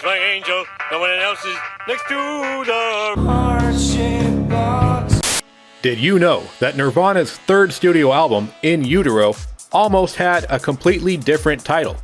is my angel. No one else is next to the heart-shaped box. Did you know that Nirvana's third studio album, In Utero, almost had a completely different title?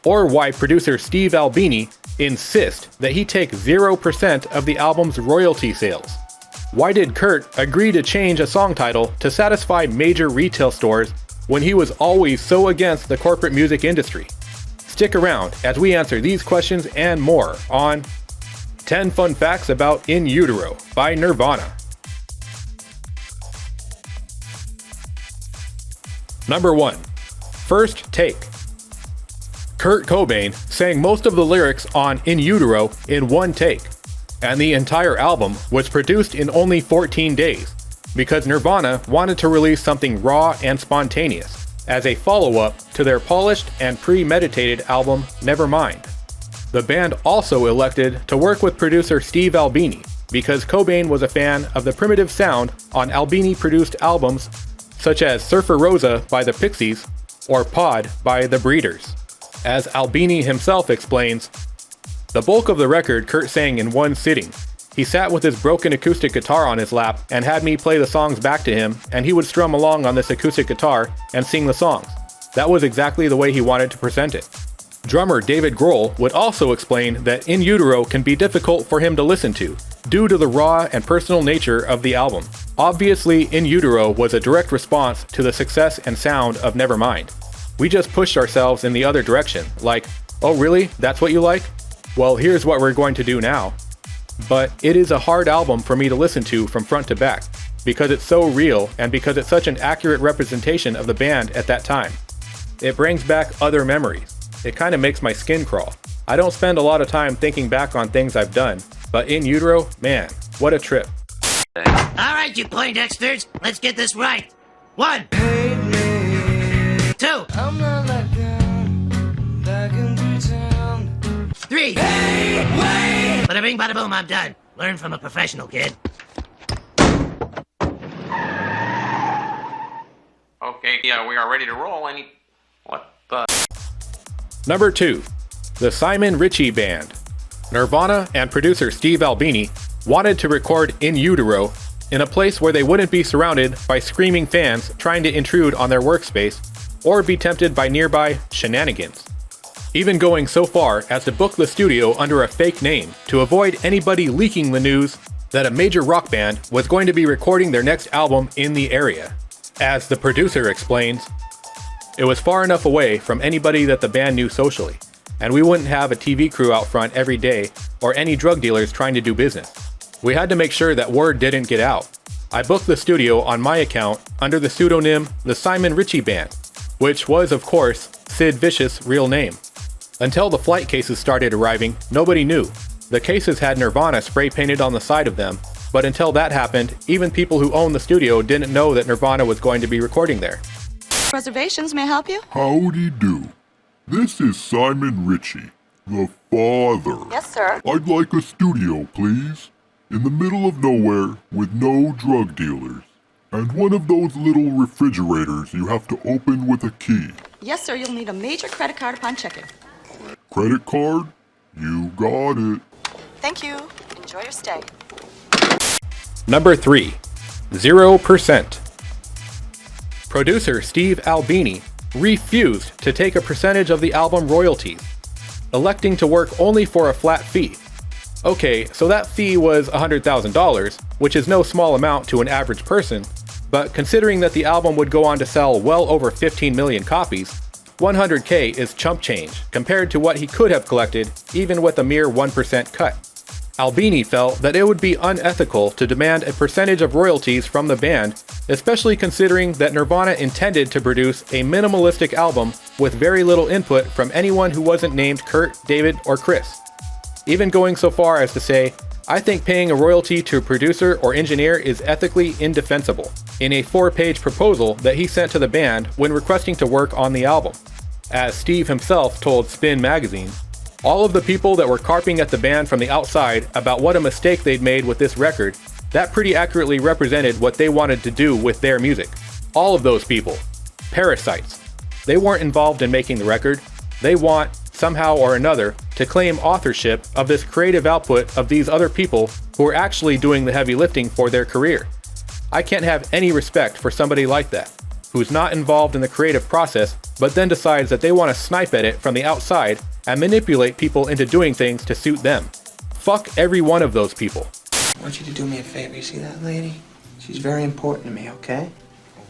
Or why producer Steve Albini insists that he take 0% of the album's royalty sales? Why did Kurt agree to change a song title to satisfy major retail stores when he was always so against the corporate music industry? Stick around as we answer these questions and more on 10 Fun Facts About In Utero by Nirvana. Number 1. First take. Kurt Cobain sang most of the lyrics on In Utero in one take, and the entire album was produced in only 14 days, because Nirvana wanted to release something raw and spontaneous, as a follow-up to their polished and premeditated album Nevermind. The band also elected to work with producer Steve Albini, because Cobain was a fan of the primitive sound on Albini-produced albums such as Surfer Rosa by the Pixies or Pod by the Breeders. As Albini himself explains, the bulk of the record Kurt sang in one sitting. He sat with his broken acoustic guitar on his lap and had me play the songs back to him, and he would strum along on this acoustic guitar and sing the songs. That was exactly the way he wanted to present it. Drummer David Grohl would also explain that In Utero can be difficult for him to listen to, due to the raw and personal nature of the album. Obviously, In Utero was a direct response to the success and sound of Nevermind. We just pushed ourselves in the other direction, like, oh really, that's what you like? Well, here's what we're going to do now. But it is a hard album for me to listen to from front to back, because it's so real and because it's such an accurate representation of the band at that time. It brings back other memories. It kind of makes my skin crawl. I don't spend a lot of time thinking back on things I've done, but In Utero, man, what a trip. Alright, you Poindexters, let's get this right. 1, 2. I'm not like them, back into town. 3. Bada bing, bada boom, I'm done. Learn from a professional, kid. Okay, yeah, we are ready to roll. What the? Number 2. The Simon Ritchie Band. Nirvana and producer Steve Albini wanted to record In Utero in a place where they wouldn't be surrounded by screaming fans trying to intrude on their workspace or be tempted by nearby shenanigans. Even going so far as to book the studio under a fake name to avoid anybody leaking the news that a major rock band was going to be recording their next album in the area. As the producer explains, it was far enough away from anybody that the band knew socially, and we wouldn't have a TV crew out front every day or any drug dealers trying to do business. We had to make sure that word didn't get out. I booked the studio on my account under the pseudonym The Simon Ritchie Band, which was, of course, Sid Vicious' real name. Until the flight cases started arriving, nobody knew. The cases had Nirvana spray painted on the side of them, but until that happened, even people who owned the studio didn't know that Nirvana was going to be recording there. Reservations may help you? Howdy do. This is Simon Ritchie, the father. Yes, sir. I'd like a studio, please. In the middle of nowhere, with no drug dealers. And one of those little refrigerators you have to open with a key. Yes, sir. You'll need a major credit card upon check-in. Credit card? You got it. Thank you. Enjoy your stay. Number 3. 0%. Producer Steve Albini refused to take a percentage of the album royalties, electing to work only for a flat fee. Okay, so that fee was $100,000, which is no small amount to an average person, but considering that the album would go on to sell well over 15 million copies, $100K is chump change compared to what he could have collected even with a mere 1% cut. Albini felt that it would be unethical to demand a percentage of royalties from the band, especially considering that Nirvana intended to produce a minimalistic album with very little input from anyone who wasn't named Kurt, David, or Chris. Even going so far as to say, I think paying a royalty to a producer or engineer is ethically indefensible, in a 4-page proposal that he sent to the band when requesting to work on the album. As Steve himself told Spin magazine, all of the people that were carping at the band from the outside about what a mistake they'd made with this record, that pretty accurately represented what they wanted to do with their music. All of those people. Parasites. They weren't involved in making the record. They want somehow or another to claim authorship of this creative output of these other people who are actually doing the heavy lifting for their career. I can't have any respect for somebody like that, who's not involved in the creative process, but then decides that they want to snipe at it from the outside and manipulate people into doing things to suit them. Fuck every one of those people. I want you to do me a favor. You see that lady? She's very important to me, okay?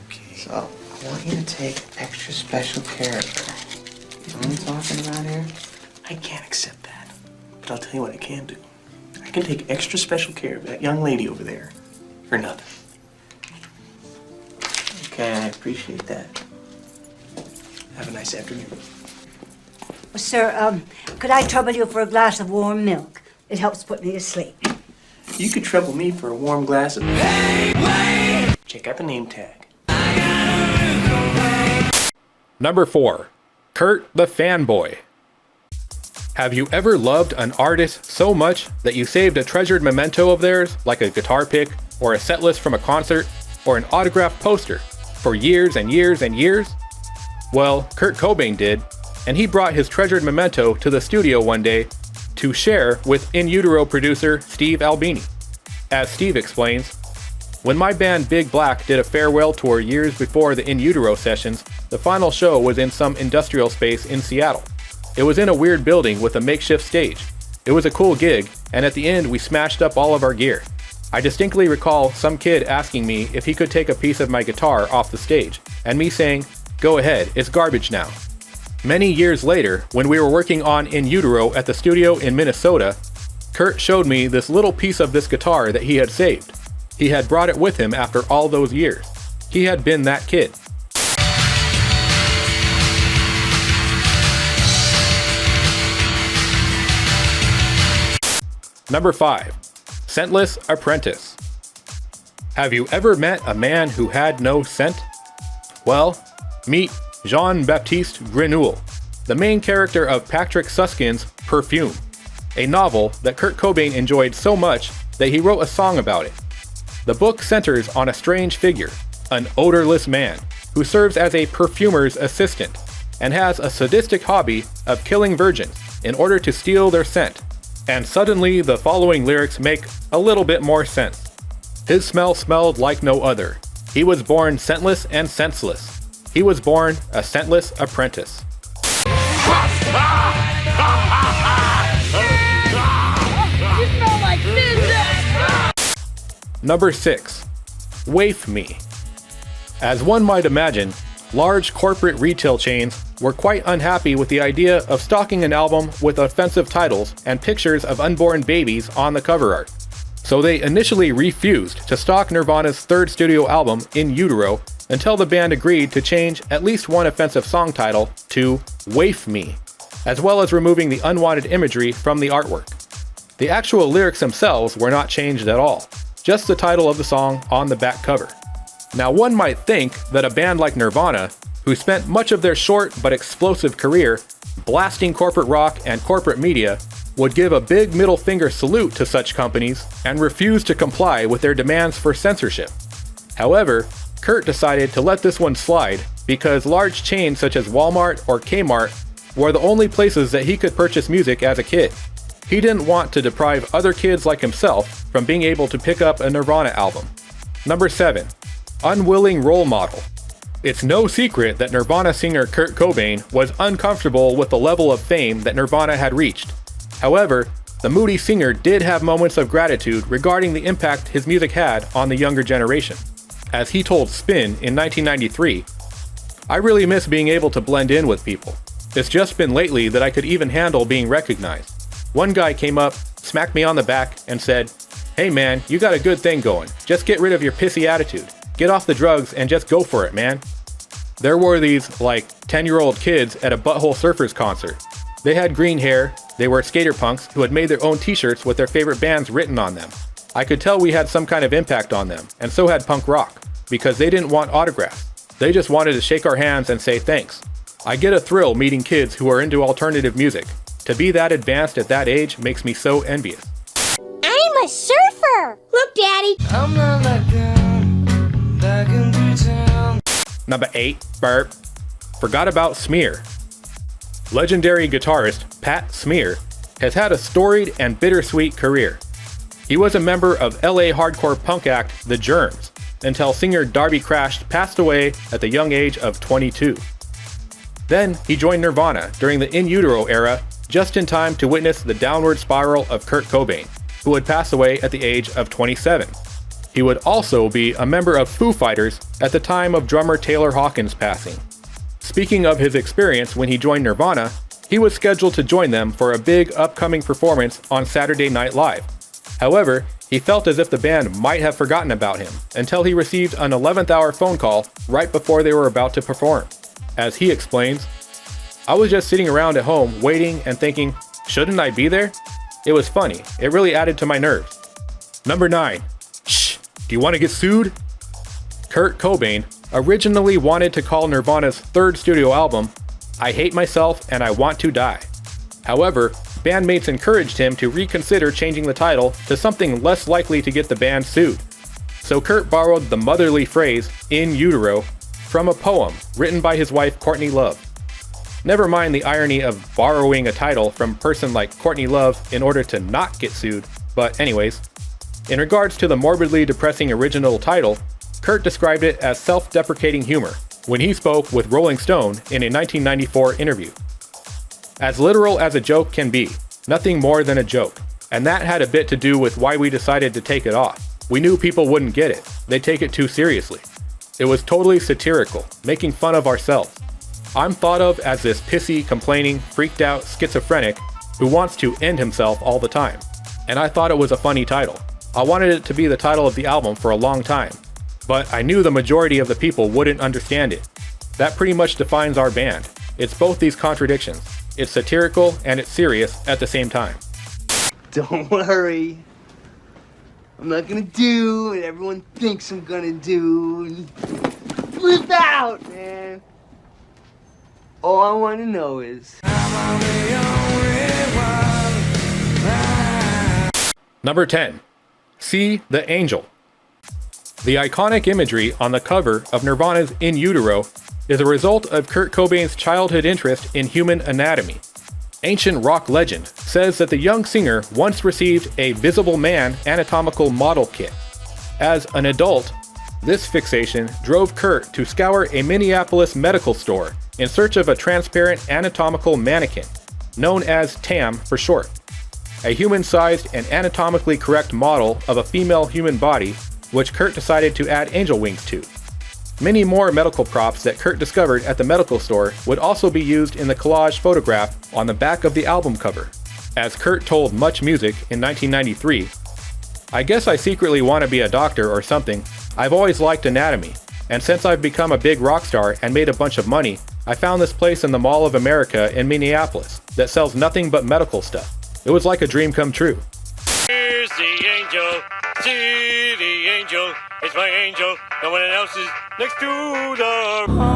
Okay. So, I want you to take extra special care of her. You know what I'm talking about here? I can't accept that. But I'll tell you what I can do. I can take extra special care of that young lady over there for nothing. Okay, I appreciate that. Have a nice afternoon. Well, sir, could I trouble you for a glass of warm milk? It helps put me to sleep. You could trouble me for a warm glass of... Check out the name tag. Number 4. Kurt the Fanboy. Have you ever loved an artist so much that you saved a treasured memento of theirs, like a guitar pick, or a set list from a concert, or an autographed poster, for years and years and years? Well, Kurt Cobain did, and he brought his treasured memento to the studio one day to share with In Utero producer Steve Albini. As Steve explains, when my band Big Black did a farewell tour years before the In Utero sessions, the final show was in some industrial space in Seattle. It was in a weird building with a makeshift stage. It was a cool gig, and at the end we smashed up all of our gear. I distinctly recall some kid asking me if he could take a piece of my guitar off the stage, and me saying, "Go ahead, it's garbage now." Many years later, when we were working on In Utero at the studio in Minnesota, Kurt showed me this little piece of this guitar that he had saved. He had brought it with him after all those years. He had been that kid. Number 5. Scentless Apprentice. Have you ever met a man who had no scent? Well, meet Jean-Baptiste Grenouille, the main character of Patrick Susskind's Perfume, a novel that Kurt Cobain enjoyed so much that he wrote a song about it. The book centers on a strange figure, an odorless man, who serves as a perfumer's assistant and has a sadistic hobby of killing virgins in order to steal their scent. And suddenly the following lyrics make a little bit more sense. His smell smelled like no other. He was born scentless and senseless. He was born a scentless apprentice. Number 6. Waai Me. As one might imagine, large corporate retail chains were quite unhappy with the idea of stocking an album with offensive titles and pictures of unborn babies on the cover art. So they initially refused to stock Nirvana's third studio album, In Utero, until the band agreed to change at least one offensive song title to Waai Me, as well as removing the unwanted imagery from the artwork. The actual lyrics themselves were not changed at all, just the title of the song on the back cover. Now one might think that a band like Nirvana, who spent much of their short but explosive career blasting corporate rock and corporate media, would give a big middle finger salute to such companies and refuse to comply with their demands for censorship. However, Kurt decided to let this one slide because large chains such as Walmart or Kmart were the only places that he could purchase music as a kid. He didn't want to deprive other kids like himself from being able to pick up a Nirvana album. Number 7. Unwilling Role Model. It's no secret that Nirvana singer Kurt Cobain was uncomfortable with the level of fame that Nirvana had reached. However, the moody singer did have moments of gratitude regarding the impact his music had on the younger generation. As he told Spin in 1993, "I really miss being able to blend in with people. It's just been lately that I could even handle being recognized. One guy came up, smacked me on the back, and said, 'Hey man, you got a good thing going. Just get rid of your pissy attitude. Get off the drugs and just go for it, man.'" There were these, 10-year-old kids at a Butthole Surfers concert. They had green hair, they were skater punks who had made their own t-shirts with their favorite bands written on them. I could tell we had some kind of impact on them, and so had punk rock, because they didn't want autographs. They just wanted to shake our hands and say thanks. I get a thrill meeting kids who are into alternative music. To be that advanced at that age makes me so envious. I'm a surfer! Look, Daddy! I'm not like them, back in town. Number 8, burp. Forgot about Smear. Legendary guitarist Pat Smear has had a storied and bittersweet career. He was a member of LA hardcore punk act The Germs until singer Darby Crash passed away at the young age of 22. Then he joined Nirvana during the In Utero era, just in time to witness the downward spiral of Kurt Cobain, who would pass away at the age of 27. He would also be a member of Foo Fighters at the time of drummer Taylor Hawkins' passing. Speaking of his experience when he joined Nirvana, he was scheduled to join them for a big upcoming performance on Saturday Night Live. However, he felt as if the band might have forgotten about him until he received an 11th hour phone call right before they were about to perform. As he explains, "I was just sitting around at home waiting and thinking, shouldn't I be there? It was funny. It really added to my nerves." Number 9. Shh, do you want to get sued? Kurt Cobain originally wanted to call Nirvana's third studio album I Hate Myself and I Want to Die. However, bandmates encouraged him to reconsider changing the title to something less likely to get the band sued. So Kurt borrowed the motherly phrase, in utero, from a poem written by his wife Courtney Love. Never mind the irony of borrowing a title from a person like Courtney Love in order to not get sued, but anyways. In regards to the morbidly depressing original title, Kurt described it as self-deprecating humor when he spoke with Rolling Stone in a 1994 interview. As literal as a joke can be, nothing more than a joke, and that had a bit to do with why we decided to take it off. We knew people wouldn't get it, they'd take it too seriously. It was totally satirical, making fun of ourselves. I'm thought of as this pissy, complaining, freaked out schizophrenic who wants to end himself all the time, and I thought it was a funny title. I wanted it to be the title of the album for a long time, but I knew the majority of the people wouldn't understand it. That pretty much defines our band. It's both these contradictions. It's satirical and it's serious at the same time. Don't worry. I'm not gonna do what everyone thinks I'm gonna do. Flip out, man. All I want to know is Number 10. See the Angel. The iconic imagery on the cover of Nirvana's In Utero is a result of Kurt Cobain's childhood interest in human anatomy. Ancient rock legend says that the young singer once received a Visible Man anatomical model kit. As an adult, this fixation drove Kurt to scour a Minneapolis medical store in search of a transparent anatomical mannequin, known as TAM for short, a human-sized and anatomically correct model of a female human body, which Kurt decided to add angel wings to. Many more medical props that Kurt discovered at the medical store would also be used in the collage photograph on the back of the album cover. As Kurt told Much Music in 1993, "I guess I secretly want to be a doctor or something. I've always liked anatomy, and since I've become a big rock star and made a bunch of money, I found this place in the Mall of America in Minneapolis that sells nothing but medical stuff. It was like a dream come true." Here's the angel, see the angel, it's my angel, no one else is next to the